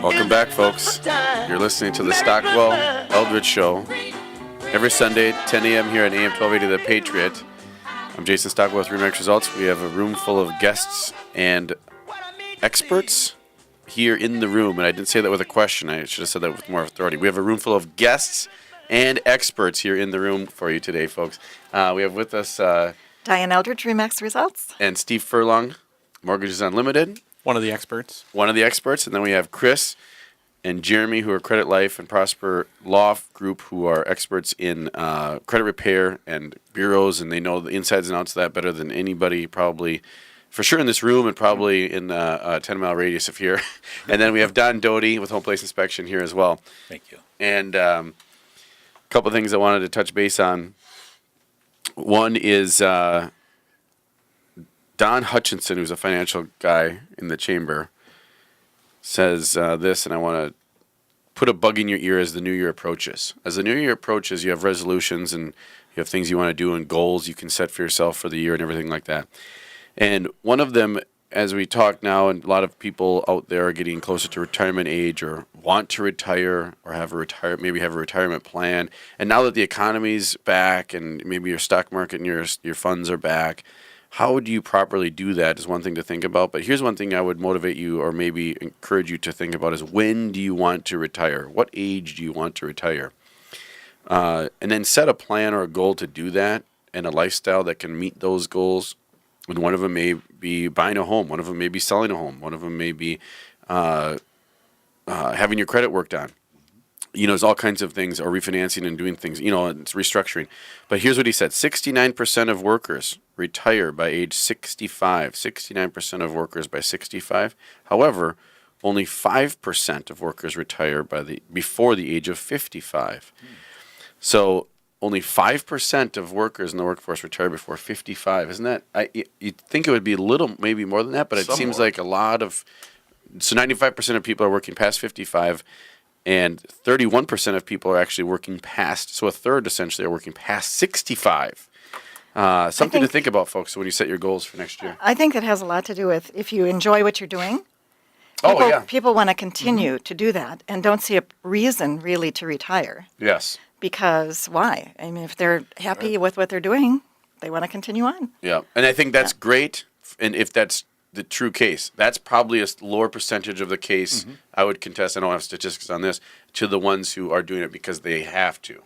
Welcome back, folks. You're listening to the Stockwell Eldridge Show every Sunday, 10 a.m. here on AM 1280 The Patriot. I'm Jason Stockwell with Remax Results. We have a room full of guests and experts here in the room, and I didn't say that with a question. I should have said that with more authority. We have a room full of guests and experts here in the room for you today, folks. We have with us Diane Eldridge, Remax Results. And Steve Furlong, Mortgages Unlimited. One of the experts. And then we have Chris and Jeremy, who are Credit Life and Prosper Law Group, who are experts in credit repair and bureaus, and they know the insides and outs of that better than anybody, probably, for sure in this room and probably in a 10-mile radius of here. And then we have Don Doty with Home Place Inspection here as well. Thank you. And a couple of things I wanted to touch base on. One is Don Hutchinson, who's a financial guy in the chamber, says this, and I want to put a bug in your ear as the new year approaches. As the new year approaches, you have resolutions and you have things you want to do and goals you can set for yourself for the year and everything like that. And one of them, as we talk now, and a lot of people out there are getting closer to retirement age or want to retire or have a maybe have a retirement plan. And now that the economy's back and maybe your stock market and your funds are back, how would you properly do that is one thing to think about. But here's one thing I would motivate you or maybe encourage you to think about is, when do you want to retire? What age do you want to retire? And then set a plan or a goal to do that and a lifestyle that can meet those goals. And one of them may be buying a home. One of them may be selling a home. One of them may be having your credit worked on. You know, there's all kinds of things, or refinancing and doing things, it's restructuring. But here's what he said. 69% of workers retire by age 65. 69% of workers by 65. However, only 5% of workers retire before the age of 55. So only 5% of workers in the workforce retire before 55. Isn't that, you'd think it would be a little, maybe more than that, but it seems like a lot of, so 95% of people are working past 55. And 31% of people are actually working past, so a third essentially are working past 65. Something to think about, folks, when you set your goals for next year. I think it has a lot to do with if you enjoy what you're doing. People want to continue to do that and don't see a reason really to retire. Yes. Because why? I mean, if they're happy with what they're doing, they want to continue on. Yeah, and I think that's great, and if that's the true case. That's probably a lower percentage of the case, I would contest, I don't have statistics on this, to the ones who are doing it because they have to.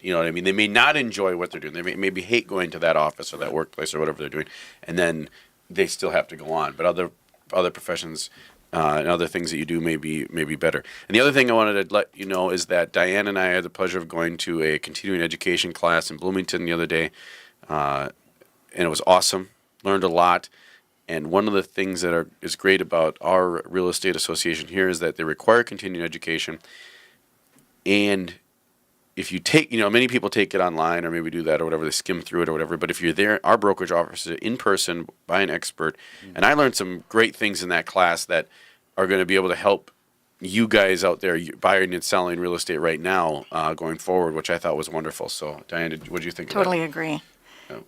You know what I mean? They may not enjoy what they're doing. They may maybe hate going to that office or that workplace or whatever they're doing, and then they still have to go on. But other professions and other things that you do may be better. And the other thing I wanted to let you know is that Diane and I had the pleasure of going to a continuing education class in Bloomington the other day, and it was awesome. Learned a lot. And one of the things that is great about our real estate association here is that they require continuing education. And if you take, many people take it online or maybe do that or whatever, they skim through it or whatever. But if you're there, our brokerage office is in person by an expert. And I learned some great things in that class that are going to be able to help you guys out there buying and selling real estate right now going forward, which I thought was wonderful. So, Diane, what did you think of that? Totally agree.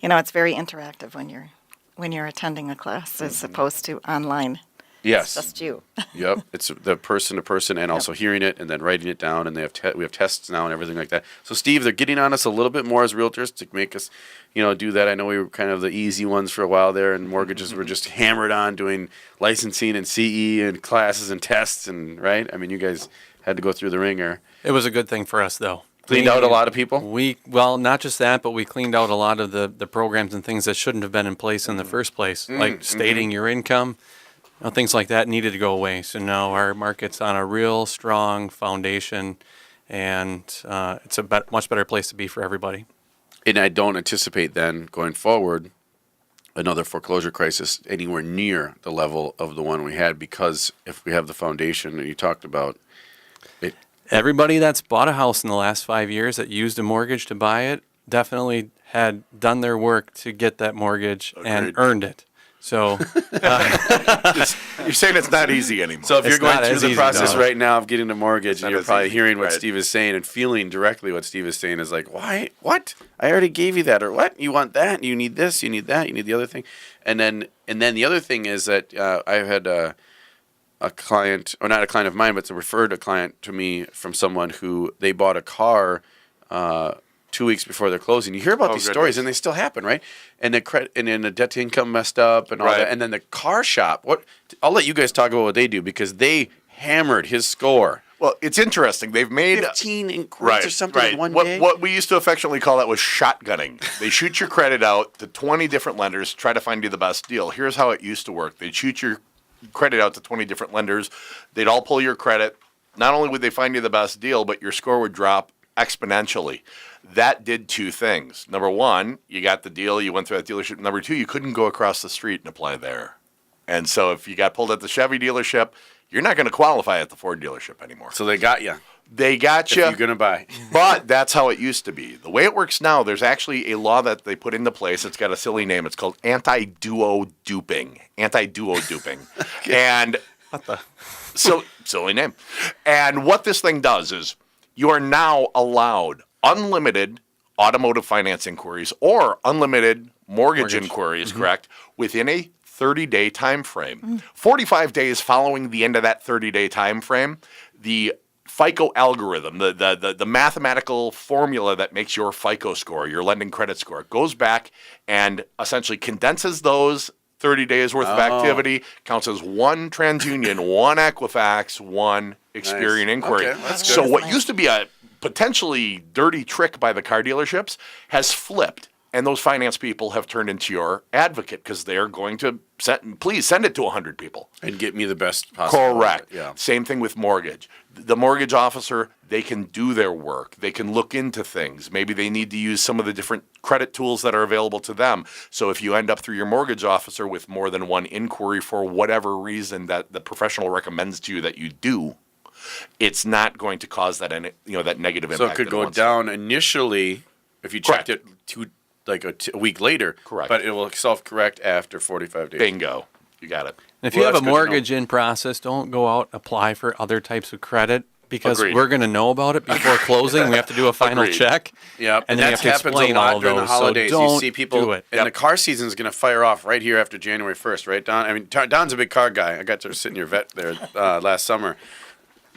Yeah. It's very interactive when you're attending a class as opposed to online. Yes. It's just you. Yep. It's the person to person and also hearing it and then writing it down. And we have tests now and everything like that. So, Steve, they're getting on us a little bit more as realtors to make us, do that. I know we were kind of the easy ones for a while there, and mortgages were just hammered on doing licensing and CE and classes and tests and, right? I mean, you guys had to go through the ringer. It was a good thing for us, though. Cleaned out a lot of people? Well, not just that, but we cleaned out a lot of the programs and things that shouldn't have been in place in the first place, like stating your income. Things like that needed to go away. So now our market's on a real strong foundation, and it's a much better place to be for everybody. And I don't anticipate then, going forward, another foreclosure crisis anywhere near the level of the one we had, because if we have the foundation that you talked about, everybody that's bought a house in the last 5 years that used a mortgage to buy it definitely had done their work to get that mortgage and earned it. So you're saying it's not easy anymore. So if you're going through the process right now of getting a mortgage, and you're probably hearing what Steve is saying and feeling directly what Steve is saying is like, why? What? I already gave you that, or what? You want that? You need this? You need that? You need the other thing? And then the other thing is that I've had a client, or not a client of mine, but it's a referred a client to me from someone who they bought a car 2 weeks before their closing. You hear about these stories, and they still happen, right? And the credit, and then the debt to income messed up, and all that. And then the car shop. I'll let you guys talk about what they do, because they hammered his score. Well, it's interesting. They've made 15 inquiries or something in one day. What we used to affectionately call that was shotgunning. They shoot your credit out to 20 different lenders, try to find you the best deal. Here's how it used to work. They'd shoot your credit out to 20 different lenders. They'd all pull your credit. Not only would they find you the best deal, but your score would drop exponentially. That did two things. Number one, you got the deal, you went through that dealership. Number two, you couldn't go across the street and apply there. And so if you got pulled at the Chevy dealership, you're not going to qualify at the Ford dealership anymore. So they got you. They got you. If you're going to buy. But that's how it used to be. The way it works now, there's actually a law that they put into place. It's got a silly name. It's called anti-duo duping. Anti-duo duping. And What the? so silly name. And what this thing does is you are now allowed unlimited automotive finance inquiries or unlimited mortgage inquiries, correct, within a 30-day time frame. 45 days following the end of that 30-day time frame, the FICO algorithm, the mathematical formula that makes your FICO score, your lending credit score, goes back and essentially condenses those 30 days worth of activity, counts as one TransUnion, one Equifax, one Experian inquiry. Okay, that's so good. what used to be a potentially dirty trick by the car dealerships has flipped. And those finance people have turned into your advocate because they're going to please send it to 100 people. And get me the best possible. Correct. Yeah. Same thing with mortgage. The mortgage officer, they can do their work. They can look into things. Maybe they need to use some of the different credit tools that are available to them. So if you end up through your mortgage officer with more than one inquiry for whatever reason that the professional recommends to you that you do, it's not going to cause that that negative impact. So it could go down initially if you checked it a week later. Correct. But it will self-correct after 45 days. Bingo. You got it. If Well, you have that's a good to know. mortgage in process, don't go out and apply for other types of credit because Agreed. we're going to know about it before closing. We have to do a final Agreed. check. Yep. And then you that have to happens explain a lot all of during those. the holidays. So don't you see people, do it. and the car season is going to fire off right here after January 1st, right, Don? I mean, Don's a big car guy. I got to sit in your vet there last summer.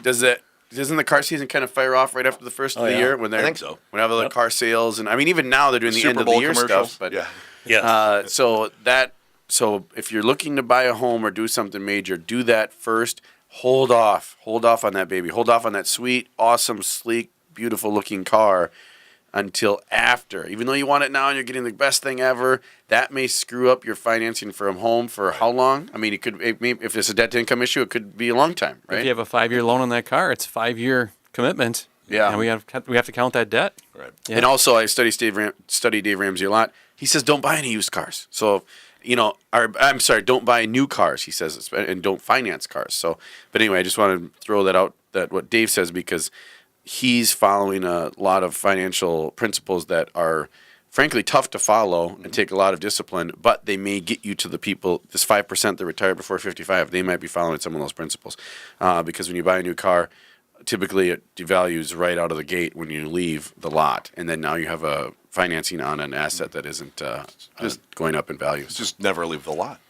Doesn't the car season kind of fire off right after the first of the year when I think so. When they have all the car sales, and I mean even now they're doing the Super end of Bowl the year commercials. stuff. But Yeah. Yes. so if you're looking to buy a home or do something major, do that first. Hold off on that baby. Hold off on that sweet, awesome, sleek, beautiful looking car until after. Even though you want it now and you're getting the best thing ever, that may screw up your financing for a home for how long? I mean, if it's a debt to income issue, it could be a long time, right? If you have a 5-year loan on that car, it's a 5-year commitment. Yeah. And we have to count that debt. Right. Yeah. And also, I study Dave Ramsey a lot. He says, don't buy any used cars. So, don't buy new cars, he says, and don't finance cars. So, but anyway, I just want to throw that out, that what Dave says, because he's following a lot of financial principles that are, frankly, tough to follow and take a lot of discipline, but they may get you to the people, this 5% that retire before 55, they might be following some of those principles. Because when you buy a new car, typically it devalues right out of the gate when you leave the lot, and then now you have a financing on an asset that isn't just going up in value. Just never leave the lot.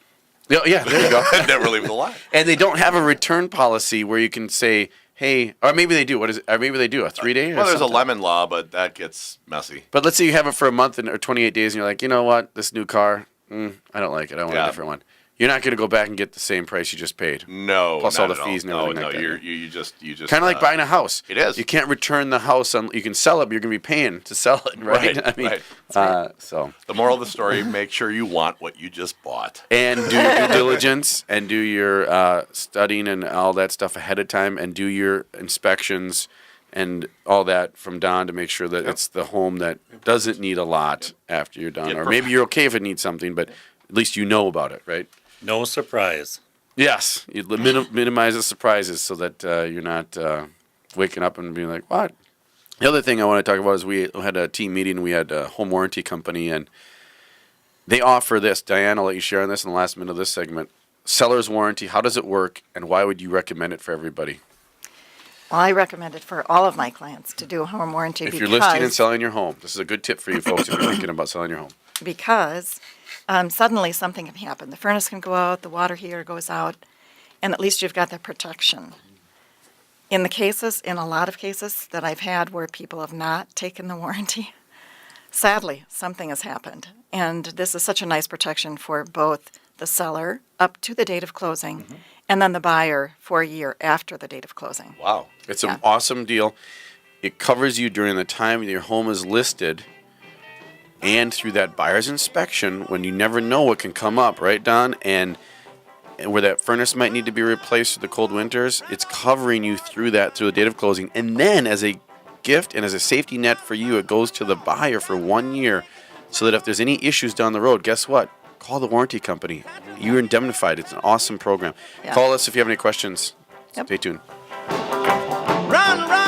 Yeah, there you go. Never leave the lot. And they don't have a return policy where you can say, hey, or maybe they do. What is it? Or maybe they do a 3-day. Well, there's a something. lemon law, but that gets messy. But let's say you have it for a month or 28 days, and you're like, you know what, this new car, I don't like it. I want a different one. You're not going to go back and get the same price you just paid. No, Plus not all the at fees and No, everything like that. you just Kind of like buying a house. It is. You can't return the house. You can sell it, but you're going to be paying to sell it, right? Right, I mean, right. So. The moral of the story: make sure you want what you just bought. And do your due diligence and do your studying and all that stuff ahead of time, and do your inspections and all that from Don to make sure that it's the home that doesn't need a lot after you're done. Or maybe you're okay if it needs something, but at least you know about it, right? No surprise. Yes. You minimize the surprises so that you're not waking up and being like, what? The other thing I want to talk about is we had a team meeting. We had a home warranty company, and they offer this. Diane, I'll let you share on this in the last minute of this segment. Seller's warranty, how does it work, and why would you recommend it for everybody? Well, I recommend it for all of my clients to do a home warranty If you're listing and selling your home, this is a good tip for you folks if you're thinking about selling your home. because suddenly something can happen. The furnace can go out, the water heater goes out, and at least you've got that protection. In a lot of cases that I've had where people have not taken the warranty, sadly, something has happened. And this is such a nice protection for both the seller up to the date of closing and then the buyer for a year after the date of closing. Wow. It's Yeah. an awesome deal. It covers you during the time your home is listed and through that buyer's inspection when you never know what can come up, right, Don? And where that furnace might need to be replaced through the cold winters, it's covering you through that, through the date of closing. And then as a gift and as a safety net for you, it goes to the buyer for 1 year so that if there's any issues down the road, guess what? Call the warranty company. You're indemnified. It's an awesome program. Yeah. Call us if you have any questions. Yep. Stay tuned. Run, run.